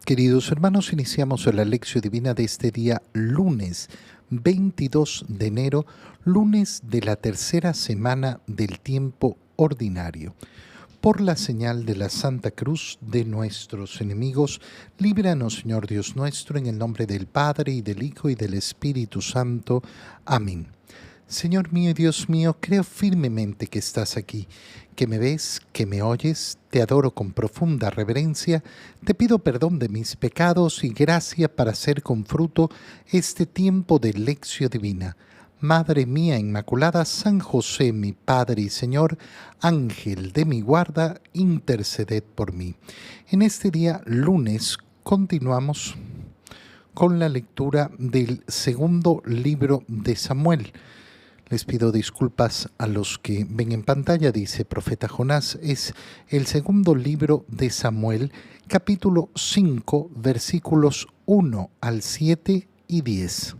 Queridos hermanos, iniciamos la lección divina de este día lunes 22 de enero, lunes de la tercera semana del tiempo ordinario. Por la señal de la Santa Cruz de nuestros enemigos, líbranos, Señor Dios nuestro, en el nombre del Padre, y del Hijo, y del Espíritu Santo. Amén. Señor mío y Dios mío, creo firmemente que estás aquí, que me ves, que me oyes, te adoro con profunda reverencia, te pido perdón de mis pecados y gracia para hacer con fruto este tiempo de lección divina. Madre mía Inmaculada, San José, mi Padre y Señor, Ángel de mi guarda, interceded por mí. En este día lunes continuamos con la lectura del segundo libro de Samuel. Les pido disculpas a los que ven en pantalla, dice Profeta Jonás, es el segundo libro de Samuel, capítulo 5, versículos 1 al 7 y 10.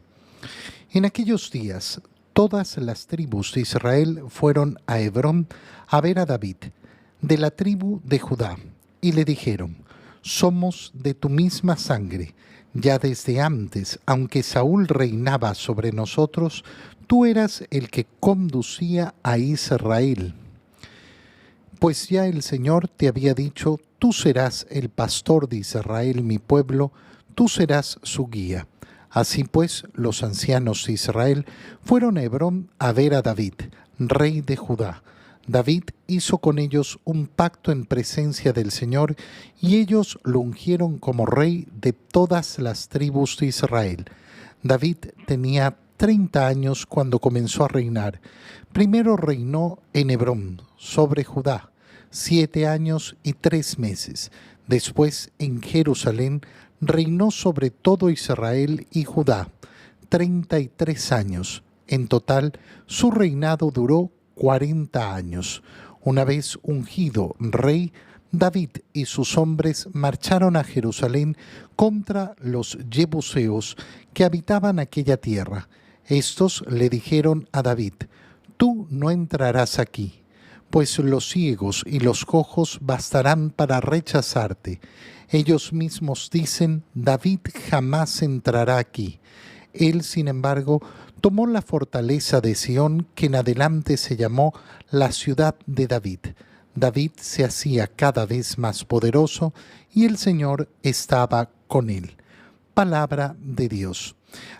En aquellos días, todas las tribus de Israel fueron a Hebrón a ver a David, de la tribu de Judá, y le dijeron: somos de tu misma sangre. Ya desde antes, aunque Saúl reinaba sobre nosotros, tú eras el que conducía a Israel. Pues ya el Señor te había dicho: tú serás el pastor de Israel, mi pueblo, tú serás su guía. Así pues, los ancianos de Israel fueron a Hebrón a ver a David, rey de Judá. David hizo con ellos un pacto en presencia del Señor, y ellos lo ungieron como rey de todas las tribus de Israel. David tenía 30 años cuando comenzó a reinar. Primero reinó en Hebrón, sobre Judá, 7 años y 3 meses. Después, en Jerusalén, reinó sobre todo Israel y Judá, 33 años. En total, su reinado duró 40 años. Una vez ungido rey, David y sus hombres marcharon a Jerusalén contra los jebuseos que habitaban aquella tierra. Estos le dijeron a David: tú no entrarás aquí, pues los ciegos y los cojos bastarán para rechazarte. Ellos mismos dicen: David jamás entrará aquí. Él, sin embargo, tomó la fortaleza de Sión, que en adelante se llamó la ciudad de David. David se hacía cada vez más poderoso y el Señor estaba con él. Palabra de Dios.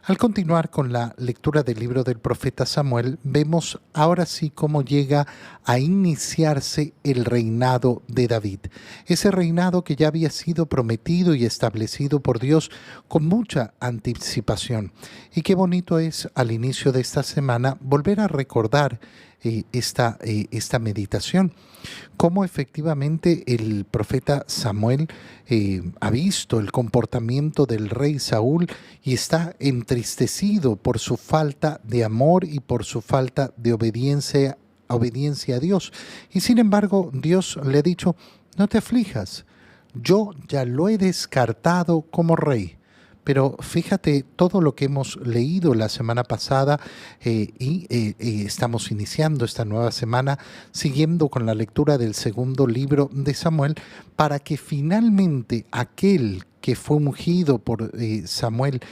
Al continuar con la lectura del libro del profeta Samuel, vemos ahora sí cómo llega a iniciarse el reinado de David. Ese reinado que ya había sido prometido y establecido por Dios con mucha anticipación. Y qué bonito es al inicio de esta semana volver a recordar esta meditación, cómo efectivamente el profeta Samuel ha visto el comportamiento del rey Saúl y está entristecido por su falta de amor y por su falta de obediencia a Dios. Y sin embargo, Dios le ha dicho: no te aflijas, yo ya lo he descartado como rey. Pero fíjate todo lo que hemos leído la semana pasada y estamos iniciando esta nueva semana siguiendo con la lectura del segundo libro de Samuel, para que finalmente aquel que fue ungido por Samuel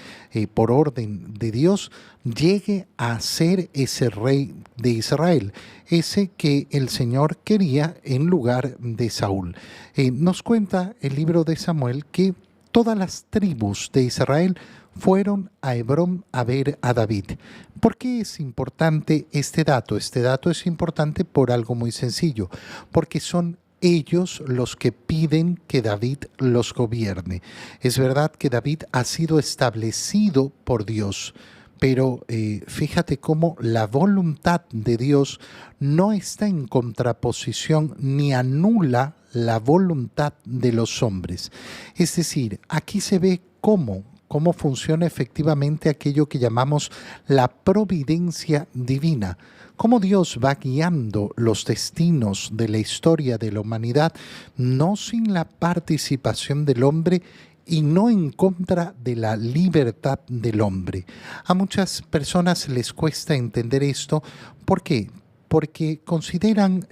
por orden de Dios llegue a ser ese rey de Israel, ese que el Señor quería en lugar de Saúl. Nos cuenta el libro de Samuel que todas las tribus de Israel fueron a Hebrón a ver a David. ¿Por qué es importante este dato? Este dato es importante por algo muy sencillo, porque son ellos los que piden que David los gobierne. Es verdad que David ha sido establecido por Dios, pero fíjate cómo la voluntad de Dios no está en contraposición ni anula la voluntad de los hombres. Es decir, aquí se ve cómo funciona efectivamente aquello que llamamos la providencia divina, cómo Dios va guiando los destinos de la historia de la humanidad, no sin la participación del hombre y no en contra de la libertad del hombre. A muchas personas les cuesta entender esto. ¿Por qué? Porque consideran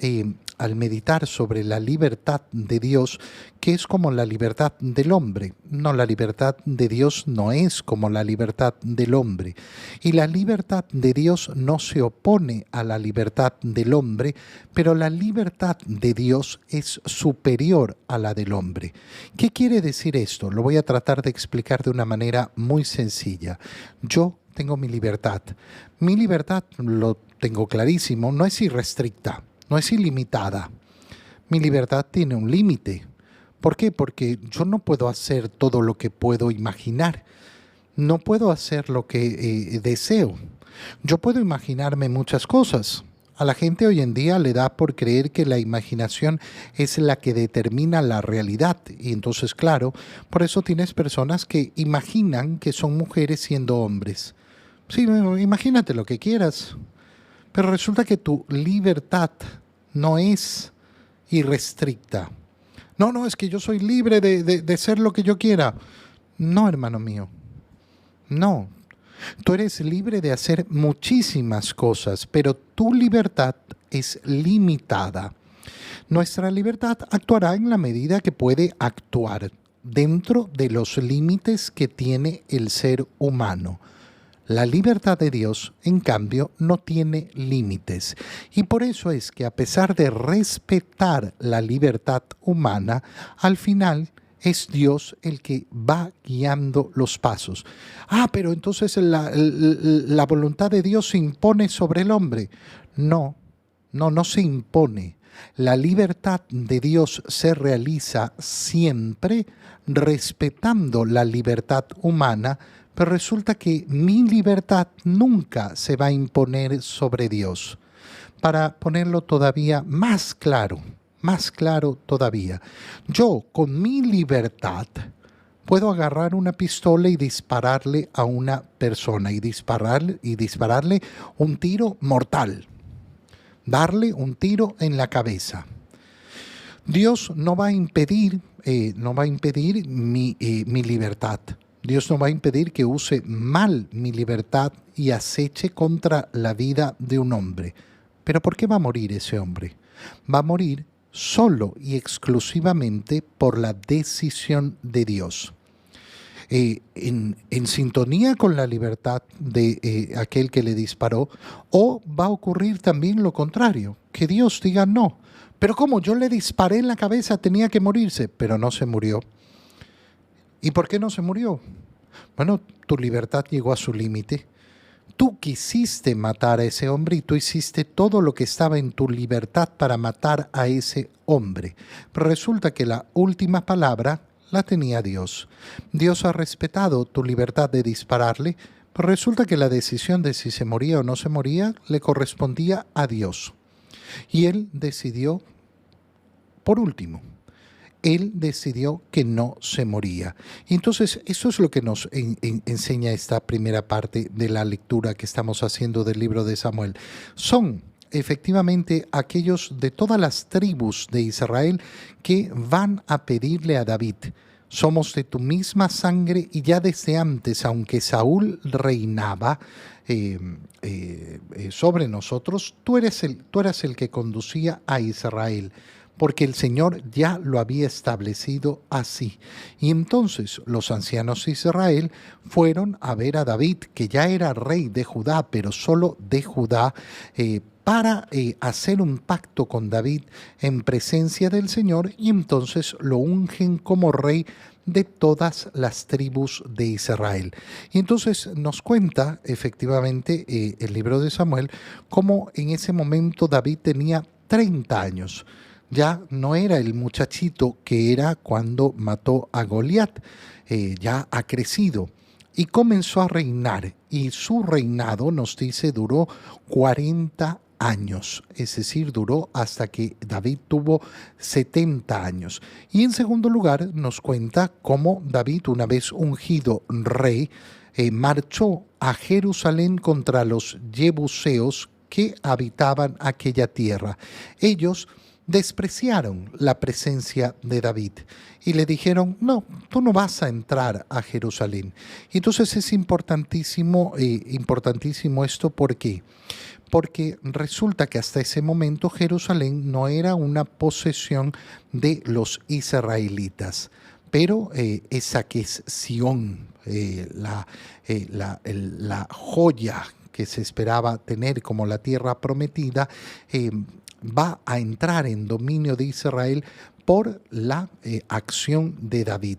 al meditar sobre la libertad de Dios, que es como la libertad del hombre. No, la libertad de Dios no es como la libertad del hombre. Y la libertad de Dios no se opone a la libertad del hombre, pero la libertad de Dios es superior a la del hombre. ¿Qué quiere decir esto? Lo voy a tratar de explicar de una manera muy sencilla. Yo tengo mi libertad. Mi libertad, lo tengo clarísimo, no es irrestricta, no es ilimitada. Mi libertad tiene un límite. ¿Por qué? Porque yo no puedo hacer todo lo que puedo imaginar. No puedo hacer lo que deseo. Yo puedo imaginarme muchas cosas. A la gente hoy en día le da por creer que la imaginación es la que determina la realidad. Y entonces, claro, por eso tienes personas que imaginan que son mujeres siendo hombres. Sí, imagínate lo que quieras. Pero resulta que tu libertad no es irrestricta. No, es que yo soy libre de ser lo que yo quiera. No, hermano mío. No. Tú eres libre de hacer muchísimas cosas, pero tu libertad es limitada. Nuestra libertad actuará en la medida que puede actuar dentro de los límites que tiene el ser humano. La libertad de Dios, en cambio, no tiene límites. Y por eso es que a pesar de respetar la libertad humana, al final es Dios el que va guiando los pasos. Pero entonces la voluntad de Dios se impone sobre el hombre. No se impone. La libertad de Dios se realiza siempre respetando la libertad humana, pero resulta que mi libertad nunca se va a imponer sobre Dios. Para ponerlo todavía más claro todavía, yo con mi libertad puedo agarrar una pistola y dispararle a una persona y dispararle un tiro mortal, darle un tiro en la cabeza. Dios no va a impedir mi libertad. Dios no va a impedir que use mal mi libertad y aceche contra la vida de un hombre. ¿Pero por qué va a morir ese hombre? Va a morir solo y exclusivamente por la decisión de Dios. En sintonía con la libertad de aquel que le disparó, o va a ocurrir también lo contrario, que Dios diga no. Pero ¿cómo? Yo le disparé en la cabeza, tenía que morirse, pero no se murió. ¿Y por qué no se murió? Bueno, tu libertad llegó a su límite. Tú quisiste matar a ese hombre y tú hiciste todo lo que estaba en tu libertad para matar a ese hombre. Pero resulta que la última palabra la tenía Dios. Dios ha respetado tu libertad de dispararle, pero resulta que la decisión de si se moría o no se moría le correspondía a Dios. Y Él decidió, por último, Él decidió que no se moría. Y entonces, eso es lo que nos enseña esta primera parte de la lectura que estamos haciendo del libro de Samuel. Son efectivamente aquellos de todas las tribus de Israel que van a pedirle a David: somos de tu misma sangre y ya desde antes, aunque Saúl reinaba sobre nosotros, tú eras el que conducía a Israel, porque el Señor ya lo había establecido así. Y entonces los ancianos de Israel fueron a ver a David, que ya era rey de Judá, pero solo de Judá, para hacer un pacto con David en presencia del Señor, y entonces lo ungen como rey de todas las tribus de Israel. Y entonces nos cuenta efectivamente el libro de Samuel cómo en ese momento David tenía 30 años. Ya no era el muchachito que era cuando mató a Goliat, ya ha crecido y comenzó a reinar. Y su reinado, nos dice, duró 40 años, es decir, duró hasta que David tuvo 70 años. Y en segundo lugar, nos cuenta cómo David, una vez ungido rey, marchó a Jerusalén contra los jebuseos que habitaban aquella tierra. Ellos despreciaron la presencia de David y le dijeron, no, tú no vas a entrar a Jerusalén. Y entonces es importantísimo esto. ¿Por qué? Porque resulta que hasta ese momento Jerusalén no era una posesión de los israelitas, pero esa que es Sión, la joya que se esperaba tener como la tierra prometida, va a entrar en dominio de Israel por la acción de David.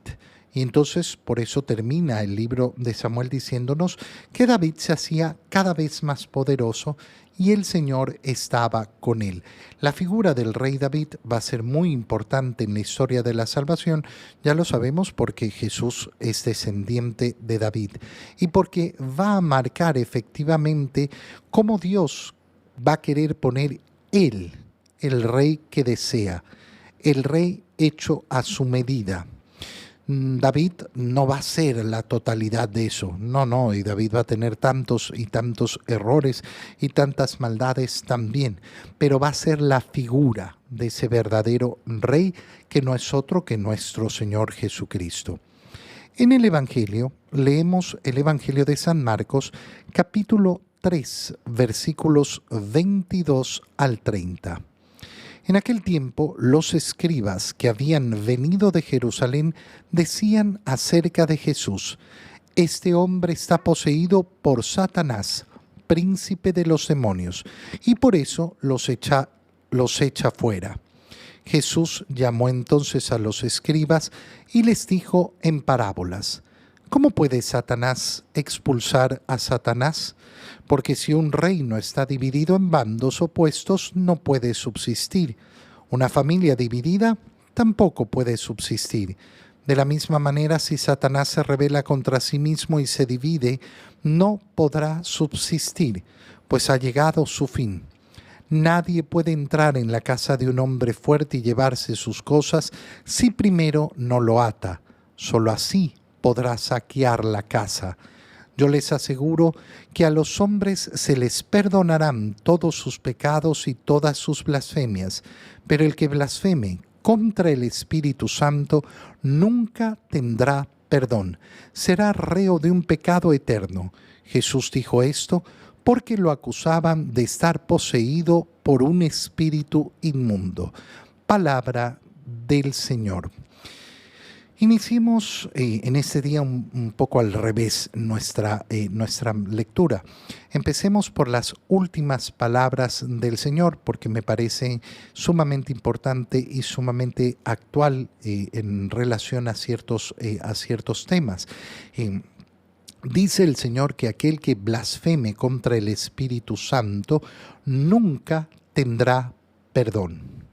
Y entonces por eso termina el libro de Samuel diciéndonos que David se hacía cada vez más poderoso y el Señor estaba con él. La figura del rey David va a ser muy importante en la historia de la salvación, ya lo sabemos porque Jesús es descendiente de David y porque va a marcar efectivamente cómo Dios va a querer poner él, el rey que desea, el rey hecho a su medida. David no va a ser la totalidad de eso, no, y David va a tener tantos y tantos errores y tantas maldades también, pero va a ser la figura de ese verdadero rey que no es otro que nuestro Señor Jesucristo. En el Evangelio, leemos el Evangelio de San Marcos, capítulo 3, versículos 22 al 30. En aquel tiempo, los escribas que habían venido de Jerusalén decían acerca de Jesús: este hombre está poseído por Satanás, príncipe de los demonios, y por eso los echa fuera. Jesús llamó entonces a los escribas y les dijo en parábolas: ¿cómo puede Satanás expulsar a Satanás? Porque si un reino está dividido en bandos opuestos, no puede subsistir. Una familia dividida tampoco puede subsistir. De la misma manera, si Satanás se rebela contra sí mismo y se divide, no podrá subsistir, pues ha llegado su fin. Nadie puede entrar en la casa de un hombre fuerte y llevarse sus cosas si primero no lo ata. Solo así podrá saquear la casa. Yo les aseguro que a los hombres se les perdonarán todos sus pecados y todas sus blasfemias, pero el que blasfeme contra el Espíritu Santo nunca tendrá perdón. Será reo de un pecado eterno. Jesús dijo esto porque lo acusaban de estar poseído por un espíritu inmundo. Palabra del Señor. Iniciemos en este día un poco al revés nuestra lectura. Empecemos por las últimas palabras del Señor, porque me parece sumamente importante y sumamente actual en relación a ciertos temas. Dice el Señor que aquel que blasfeme contra el Espíritu Santo nunca tendrá perdón.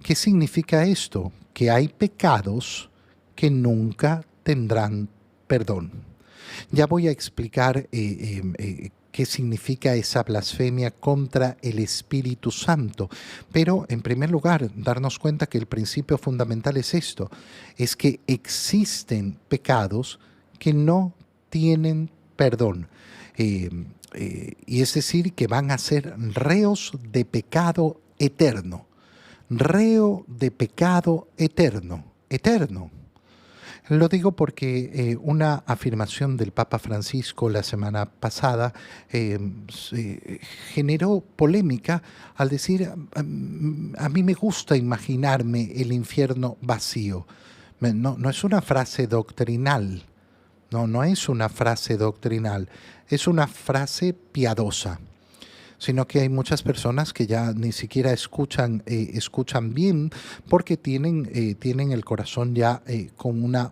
¿Qué significa esto? Que hay pecados que nunca tendrán perdón. Ya voy a explicar qué significa esa blasfemia contra el Espíritu Santo, pero en primer lugar darnos cuenta que el principio fundamental es esto, es que existen pecados que no tienen perdón, y es decir, que van a ser reos de pecado eterno, reo de pecado eterno. Lo digo porque una afirmación del Papa Francisco la semana pasada generó polémica al decir, a mí me gusta imaginarme el infierno vacío. No es una frase doctrinal, no es una frase doctrinal, es una frase piadosa. Sino que hay muchas personas que ya ni siquiera escuchan bien porque tienen el corazón ya con una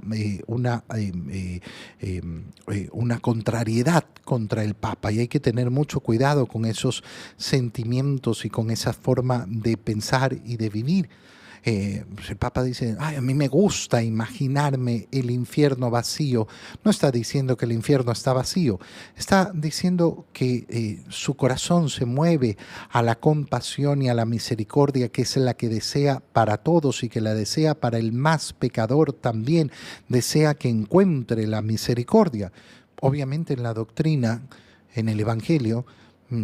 contrariedad contra el Papa, y hay que tener mucho cuidado con esos sentimientos y con esa forma de pensar y de vivir. El Papa dice, a mí me gusta imaginarme el infierno vacío. No está diciendo que el infierno está vacío, está diciendo que su corazón se mueve a la compasión y a la misericordia, que es la que desea para todos y que la desea para el más pecador también, desea que encuentre la misericordia. Obviamente en la doctrina, en el Evangelio,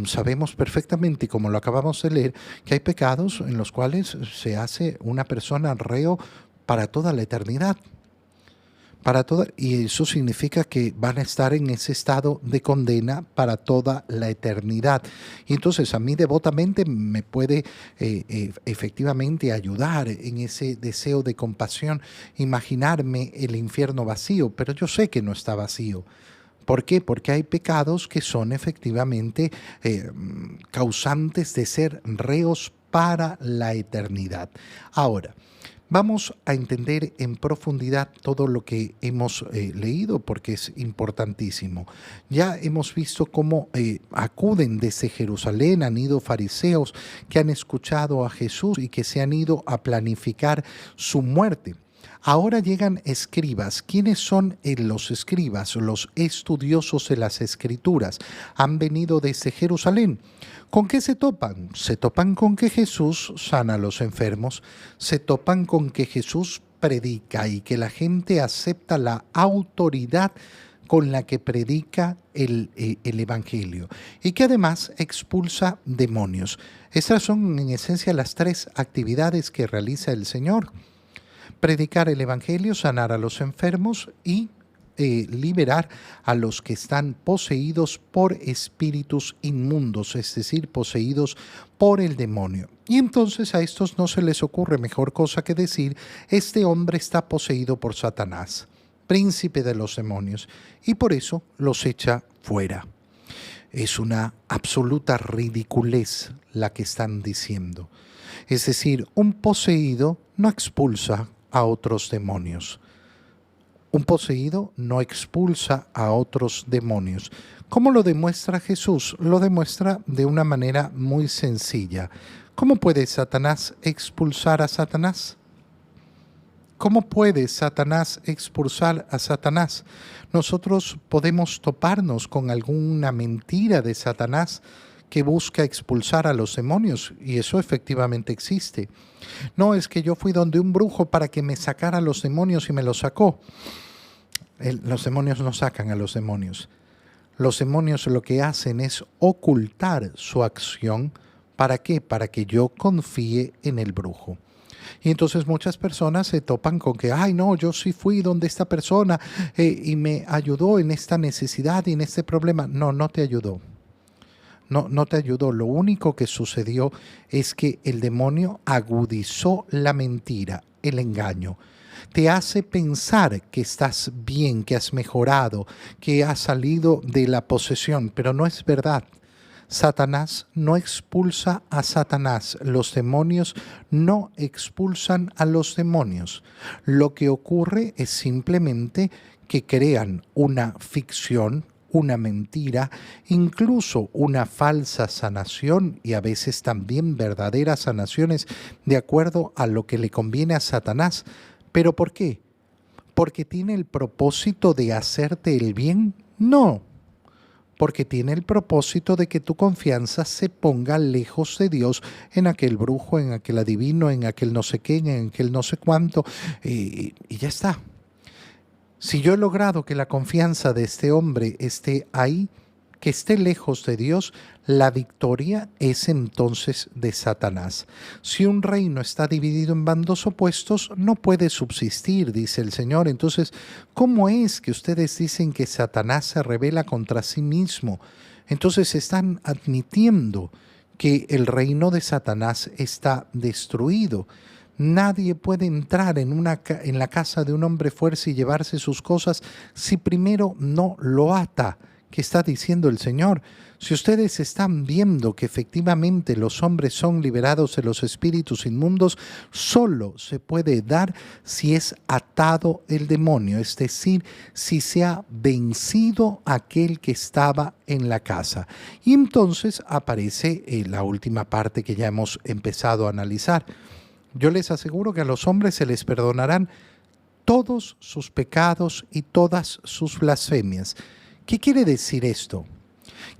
Sabemos perfectamente, como lo acabamos de leer, que hay pecados en los cuales se hace una persona reo para toda la eternidad. Y eso significa que van a estar en ese estado de condena para toda la eternidad. Y entonces a mí devotamente me puede efectivamente ayudar en ese deseo de compasión, imaginarme el infierno vacío, pero yo sé que no está vacío. ¿Por qué? Porque hay pecados que son efectivamente causantes de ser reos para la eternidad. Ahora, vamos a entender en profundidad todo lo que hemos leído porque es importantísimo. Ya hemos visto cómo acuden desde Jerusalén, han ido fariseos que han escuchado a Jesús y que se han ido a planificar su muerte. Ahora llegan escribas. ¿Quiénes son los escribas? Los estudiosos de las escrituras. Han venido desde Jerusalén. ¿Con qué se topan? Se topan con que Jesús sana a los enfermos. Se topan con que Jesús predica y que la gente acepta la autoridad con la que predica el Evangelio y que además expulsa demonios. Estas son en esencia las tres actividades que realiza el Señor: predicar el Evangelio, sanar a los enfermos y liberar a los que están poseídos por espíritus inmundos, es decir, poseídos por el demonio. Y entonces a estos no se les ocurre mejor cosa que decir: este hombre está poseído por Satanás, príncipe de los demonios, y por eso los echa fuera. Es una absoluta ridiculez la que están diciendo. Es decir, un poseído no expulsa a otros demonios. Un poseído no expulsa a otros demonios. ¿Cómo lo demuestra Jesús? Lo demuestra de una manera muy sencilla. ¿Cómo puede Satanás expulsar a Satanás? ¿Cómo puede Satanás expulsar a Satanás? Nosotros podemos toparnos con alguna mentira de Satanás que busca expulsar a los demonios, y eso efectivamente existe. No, es que yo fui donde un brujo para que me sacara los demonios y me los sacó. Los demonios no sacan a los demonios. Los demonios lo que hacen es ocultar su acción. ¿Para qué? Para que yo confíe en el brujo. Y entonces muchas personas se topan con que, ay no, yo sí fui donde esta persona y me ayudó en esta necesidad y en este problema. No, no te ayudó. No te ayudó. Lo único que sucedió es que el demonio agudizó la mentira, el engaño. Te hace pensar que estás bien, que has mejorado, que has salido de la posesión, pero no es verdad. Satanás no expulsa a Satanás. Los demonios no expulsan a los demonios. Lo que ocurre es simplemente que crean una ficción, una mentira, incluso una falsa sanación y a veces también verdaderas sanaciones de acuerdo a lo que le conviene a Satanás. ¿Pero por qué? ¿Porque tiene el propósito de hacerte el bien? No, porque tiene el propósito de que tu confianza se ponga lejos de Dios, en aquel brujo, en aquel adivino, en aquel no sé qué, en aquel no sé cuánto, y ya está. Si yo he logrado que la confianza de este hombre esté ahí, que esté lejos de Dios, la victoria es entonces de Satanás. Si un reino está dividido en bandos opuestos, no puede subsistir, dice el Señor. Entonces, ¿cómo es que ustedes dicen que Satanás se rebela contra sí mismo? Entonces están admitiendo que el reino de Satanás está destruido. Nadie puede entrar en la casa de un hombre fuerte y llevarse sus cosas si primero no lo ata. ¿Qué está diciendo el Señor? Si ustedes están viendo que efectivamente los hombres son liberados de los espíritus inmundos, solo se puede dar si es atado el demonio, es decir, si se ha vencido aquel que estaba en la casa. Y entonces aparece la última parte que ya hemos empezado a analizar. Yo les aseguro que a los hombres se les perdonarán todos sus pecados y todas sus blasfemias. ¿Qué quiere decir esto?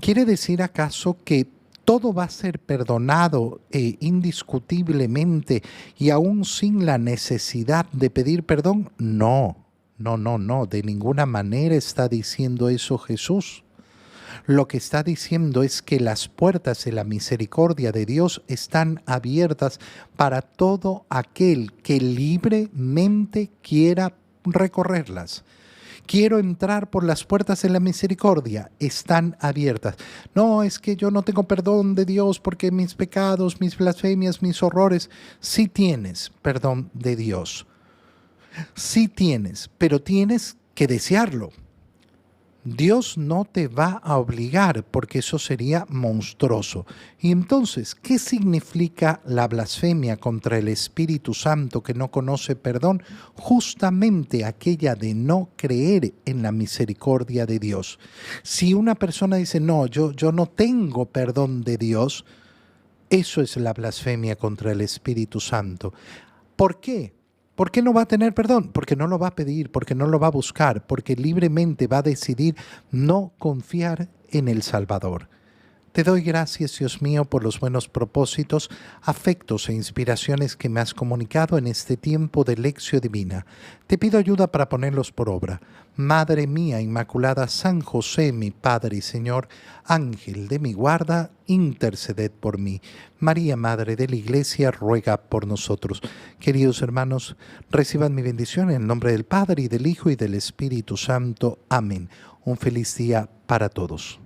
¿Quiere decir acaso que todo va a ser perdonado indiscutiblemente y aún sin la necesidad de pedir perdón? No, de ninguna manera está diciendo eso Jesús. Lo que está diciendo es que las puertas de la misericordia de Dios están abiertas para todo aquel que libremente quiera recorrerlas. Quiero entrar por las puertas de la misericordia, están abiertas. No, es que yo no tengo perdón de Dios porque mis pecados, mis blasfemias, mis horrores. Sí tienes perdón de Dios. Sí tienes, pero tienes que desearlo. Dios no te va a obligar porque eso sería monstruoso. Y entonces, ¿qué significa la blasfemia contra el Espíritu Santo que no conoce perdón? Justamente aquella de no creer en la misericordia de Dios. Si una persona dice, no, yo no tengo perdón de Dios, eso es la blasfemia contra el Espíritu Santo. ¿Por qué? ¿Por qué no va a tener perdón? Porque no lo va a pedir, porque no lo va a buscar, porque libremente va a decidir no confiar en el Salvador. Te doy gracias, Dios mío, por los buenos propósitos, afectos e inspiraciones que me has comunicado en este tiempo de lección divina. Te pido ayuda para ponerlos por obra. Madre mía Inmaculada, San José, mi Padre y Señor, Ángel de mi guarda, interceded por mí. María, Madre de la Iglesia, ruega por nosotros. Queridos hermanos, reciban mi bendición en el nombre del Padre, y del Hijo, y del Espíritu Santo. Amén. Un feliz día para todos.